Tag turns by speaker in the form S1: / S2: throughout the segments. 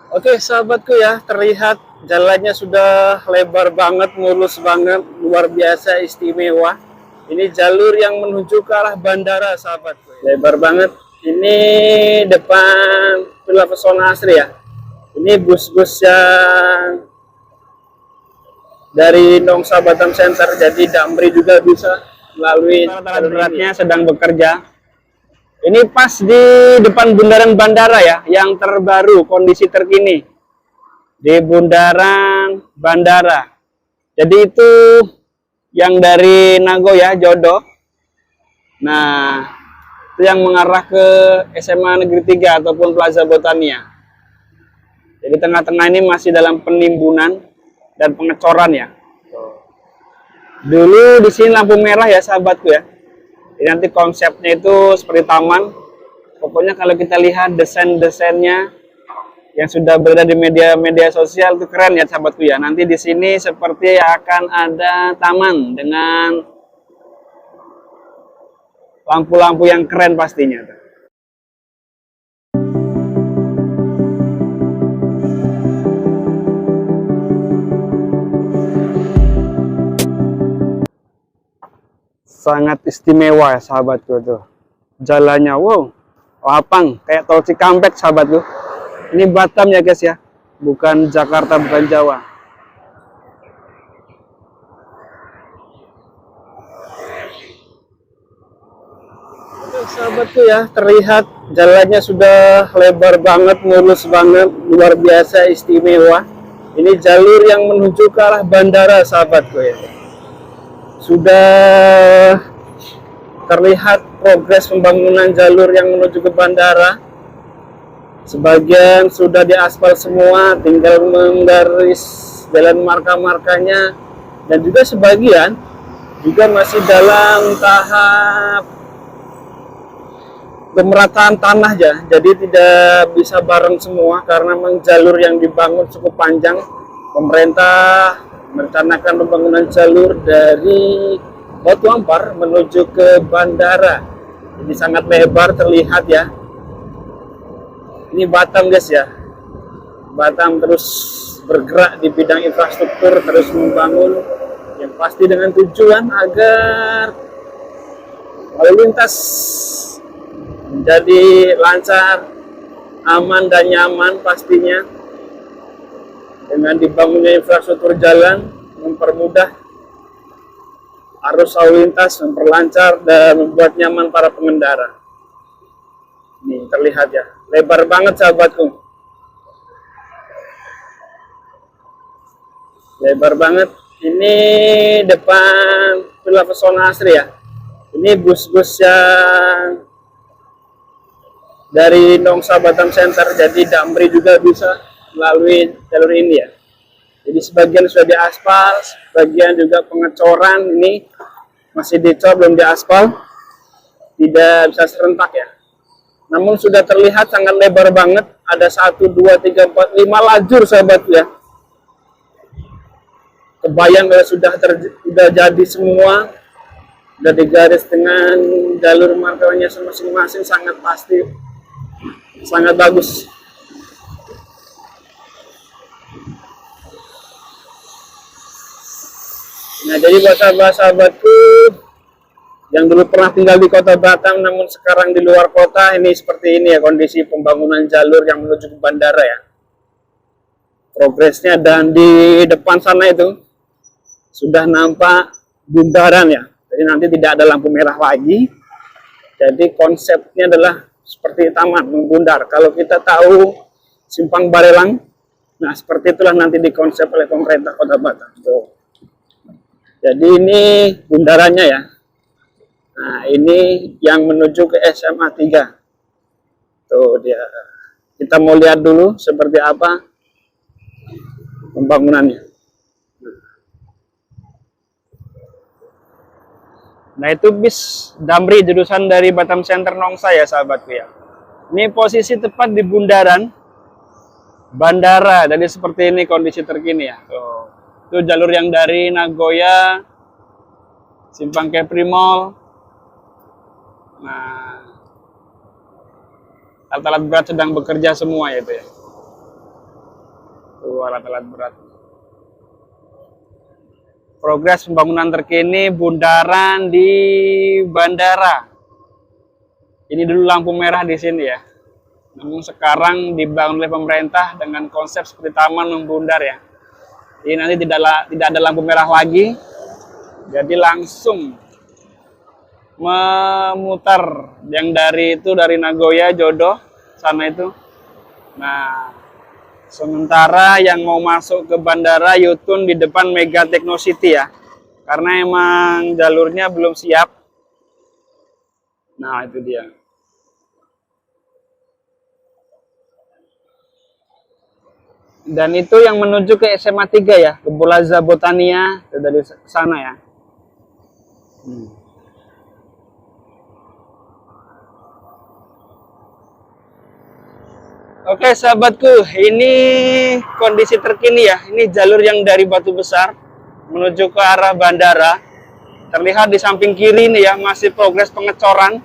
S1: Oke, sahabatku ya, terlihat jalannya sudah lebar banget, mulus banget, luar biasa istimewa. Ini jalur yang menuju ke arah bandara, sahabatku. Lebar banget. Ini depan Villa Pesona Asri ya. Ini bus-bus yang dari Nongsa Batam Center, jadi Damri juga bisa melalui jalur daratnya sedang bekerja. Ini pas di depan bundaran bandara ya, yang terbaru, kondisi terkini di bundaran bandara. Jadi itu yang dari Nagoya Jodo. Nah, itu yang mengarah ke SMA Negeri 3 ataupun Plaza Botania. Jadi tengah-tengah ini masih dalam penimbunan dan pengecoran ya. Dulu di sini lampu merah ya sahabatku ya. Jadi nanti konsepnya itu seperti taman. Pokoknya kalau kita lihat desain-desainnya yang sudah berada di media-media sosial itu keren ya sahabatku ya. Nanti di sini seperti akan ada taman dengan lampu-lampu yang keren pastinya. Sangat istimewa ya sahabatku tuh. Jalannya wow, lapang kayak tol Cikampek sahabatku. Ini Batam ya guys ya, bukan Jakarta, bukan Jawa. Oke, sahabatku ya, terlihat jalannya sudah lebar banget, mulus banget, luar biasa istimewa. Ini jalur yang menuju ke arah bandara sahabatku ya. Sudah terlihat progres pembangunan jalur yang menuju ke bandara. Sebagian sudah diaspal semua, tinggal menggaris jalan marka-markanya, dan juga sebagian juga masih dalam tahap pemerataan tanah ya. Jadi tidak bisa bareng semua karena memang jalur yang dibangun cukup panjang. Pemerintah merencanakan pembangunan jalur dari Batu Ampar menuju ke bandara. Ini sangat lebar terlihat ya. Ini Batam guys ya. Batam terus bergerak di bidang infrastruktur, terus membangun yang pasti dengan tujuan agar lalu lintas menjadi lancar, aman dan nyaman pastinya. Dengan dibangunnya infrastruktur jalan mempermudah arus lalu lintas, memperlancar dan membuat nyaman para pengendara. Ini terlihat ya, lebar banget sahabatku. Lebar banget. Ini depan Villa Pesona Asri ya. Ini bus-bus yang dari Nongsa Batam Center, jadi Damri juga bisa melalui jalur ini ya. Jadi sebagian sudah diaspal, sebagian juga pengecoran, ini masih dicor, belum diaspal, tidak bisa serentak ya. Namun sudah terlihat sangat lebar banget, ada 1, 2, 3, 4, 5 lajur sahabat ya. Kebayang kalau sudah jadi semua, sudah digaris dengan jalur markanya masing-masing, sangat pasti, sangat bagus. Nah, jadi buat sahabat-sahabatku yang dulu pernah tinggal di kota Batam namun sekarang di luar kota, ini seperti ini ya kondisi pembangunan jalur yang menuju ke bandara ya. Progresnya, dan di depan sana itu sudah nampak bundaran ya. Jadi nanti tidak ada lampu merah lagi. Jadi konsepnya adalah seperti taman membundar. Kalau kita tahu Simpang Barelang, nah seperti itulah nanti dikonsep oleh pemerintah kota Batam. Tuh. Jadi ini bundarannya ya. Nah, ini yang menuju ke SMA 3. Tuh dia. Kita mau lihat dulu seperti apa pembangunannya. Nah, itu bis Damri jurusan dari Batam Center Nongsa ya sahabatku ya. Ini posisi tepat di bundaran bandara. Jadi seperti ini kondisi terkini ya. Tuh. Itu jalur yang dari Nagoya, Simpang Kepri Mall. Nah, alat-alat berat sedang bekerja semua ya itu ya. Tuh alat-alat berat. Progres pembangunan terkini bundaran di bandara. Ini dulu lampu merah di sini ya. Namun sekarang dibangun oleh pemerintah dengan konsep seperti taman membundar ya. Jadi nanti tidak ada lampu merah lagi. Jadi langsung memutar yang dari Nagoya Jodo sana itu. Nah, sementara yang mau masuk ke bandara Yutun di depan Mega Techno City ya. Karena emang jalurnya belum siap. Nah, itu dia. Dan itu yang menuju ke SMA 3 ya, ke Bolaza Botania dari sana ya. Oke sahabatku, ini kondisi terkini ya. Ini jalur yang dari Batu Besar menuju ke arah bandara. Terlihat di samping kiri ini ya, masih progres pengecoran.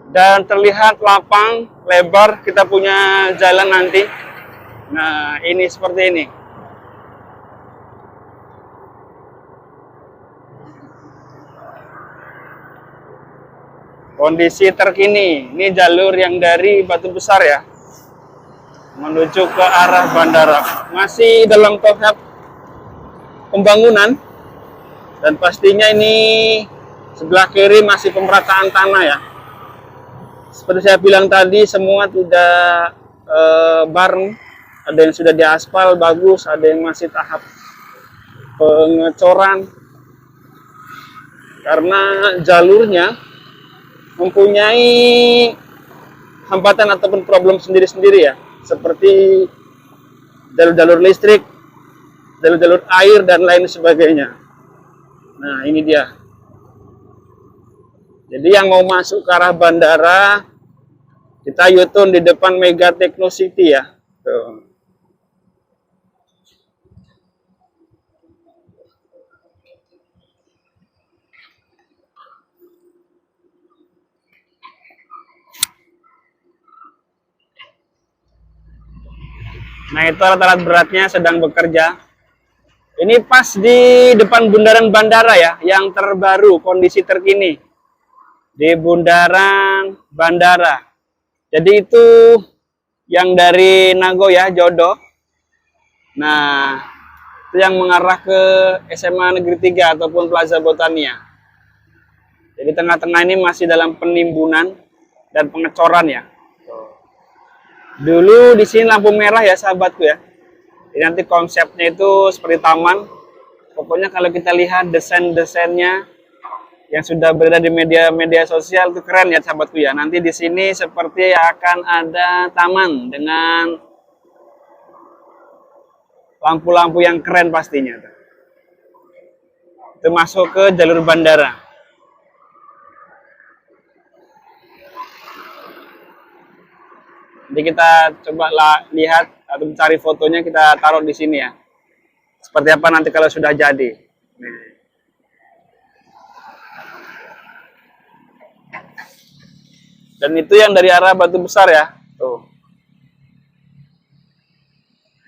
S1: Dan terlihat lapang, lebar, kita punya jalan nanti. Nah, ini seperti ini. Kondisi terkini, ini jalur yang dari Batu Besar ya, menuju ke arah bandara. Masih dalam tahap pembangunan. Dan pastinya ini sebelah kiri masih pemerataan tanah ya. Seperti saya bilang tadi, semua tidak bareng. Ada yang sudah diaspal bagus, ada yang masih tahap pengecoran. Karena jalurnya mempunyai hambatan ataupun problem sendiri-sendiri ya. Seperti jalur-jalur listrik, jalur-jalur air, dan lain sebagainya. Nah, ini dia. Jadi yang mau masuk ke arah bandara, kita Yutun di depan Mega Techno City ya. Tuh. Nah, itu alat-alat beratnya sedang bekerja. Ini pas di depan bundaran bandara ya, yang terbaru, kondisi terkini. Di bundaran bandara. Jadi itu yang dari Nagoya, Jodo. Nah, itu yang mengarah ke SMA Negeri 3 ataupun Plaza Botania. Jadi tengah-tengah ini masih dalam penimbunan dan pengecoran ya. Dulu di sini lampu merah ya sahabatku ya. Jadi nanti konsepnya itu seperti taman. Pokoknya kalau kita lihat desain-desainnya yang sudah berada di media sosial itu keren ya sahabatku ya. Nanti di sini seperti akan ada taman dengan lampu-lampu yang keren pastinya. Itu masuk ke jalur bandara. Jadi kita coba lihat atau mencari fotonya, kita taruh di sini ya. Seperti apa nanti kalau sudah jadi. Dan itu yang dari arah Batu Besar ya. Tuh.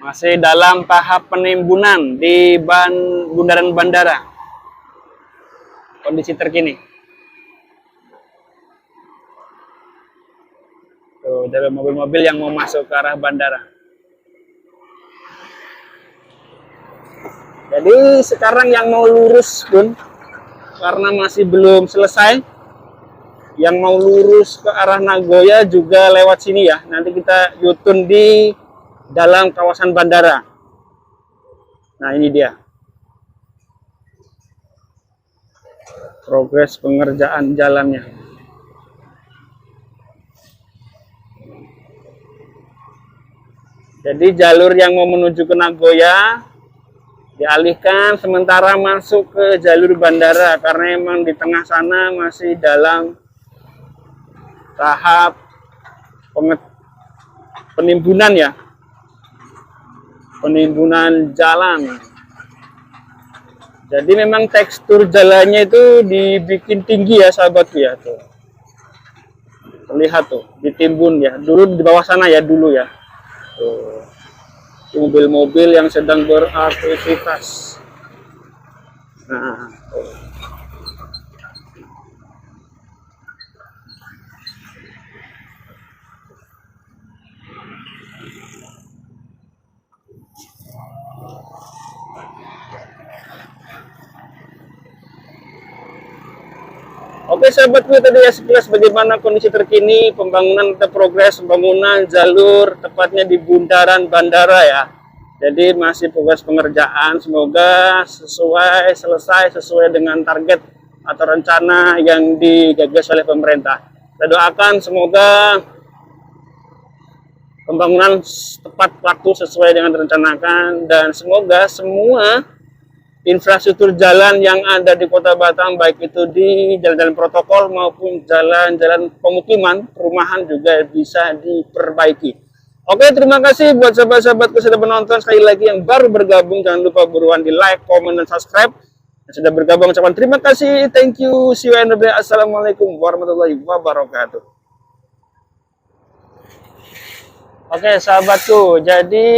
S1: Masih dalam tahap penimbunan di bundaran bandara. Kondisi terkini. Tuh, dari mobil-mobil yang mau masuk ke arah bandara. Jadi sekarang yang mau lurus pun, karena masih belum selesai, yang mau lurus ke arah Nagoya juga lewat sini ya. Nanti kita Yutun di dalam kawasan bandara. Nah, ini dia. Progres pengerjaan jalannya. Jadi jalur yang mau menuju ke Nagoya dialihkan sementara masuk ke jalur bandara karena emang di tengah sana masih dalam tahap penimbunan ya. Penimbunan jalan. Jadi memang tekstur jalannya itu dibikin tinggi ya sahabatku ya tuh. Terlihat tuh ditimbun ya. Dulu di bawah sana ya dulu ya. Tuh. mobil-mobil yang sedang beraktivitas. Nah, oke sahabatku, tadi ya sekilas bagaimana kondisi terkini pembangunan atau progres pembangunan jalur tepatnya di bundaran bandara ya. Jadi masih progres pengerjaan, semoga selesai sesuai dengan target atau rencana yang digagas oleh pemerintah. Kita doakan semoga pembangunan tepat waktu sesuai dengan direncanakan, dan semoga semua infrastruktur jalan yang ada di Kota Batam, baik itu di jalan-jalan protokol maupun jalan-jalan pemukiman, perumahan juga bisa diperbaiki. Oke, terima kasih buat sahabat-sahabatku sudah menonton. Sekali lagi yang baru bergabung, jangan lupa buruan di like, komen, dan subscribe. Yang sudah bergabung, ucapkan terima kasih. Thank you. See you and bye. Assalamualaikum warahmatullahi wabarakatuh. Oke, sahabatku, jadi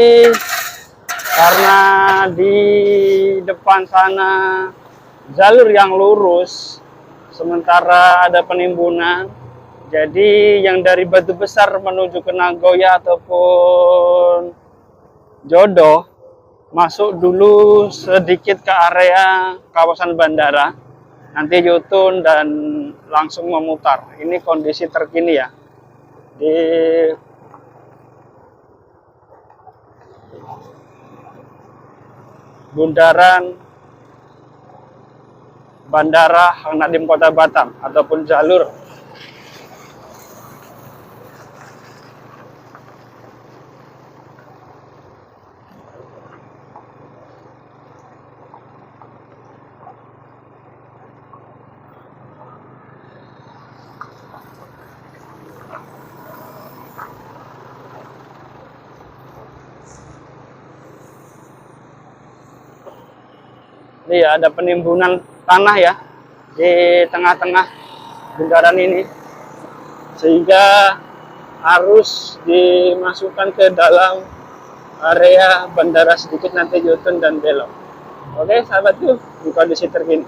S1: karena di depan sana jalur yang lurus, sementara ada penimbunan, jadi yang dari Batu Besar menuju ke Nagoya ataupun Jodoh masuk dulu sedikit ke area kawasan bandara, nanti U-turn dan langsung memutar. Ini kondisi terkini ya di bundaran Bandara Hang Nadim Kota Batam ataupun jalur. Iya, ada penimbunan tanah ya di tengah-tengah bundaran ini, sehingga harus dimasukkan ke dalam area bandara sedikit, nanti U-turn dan belok. Oke sahabatku, di kondisi terkini.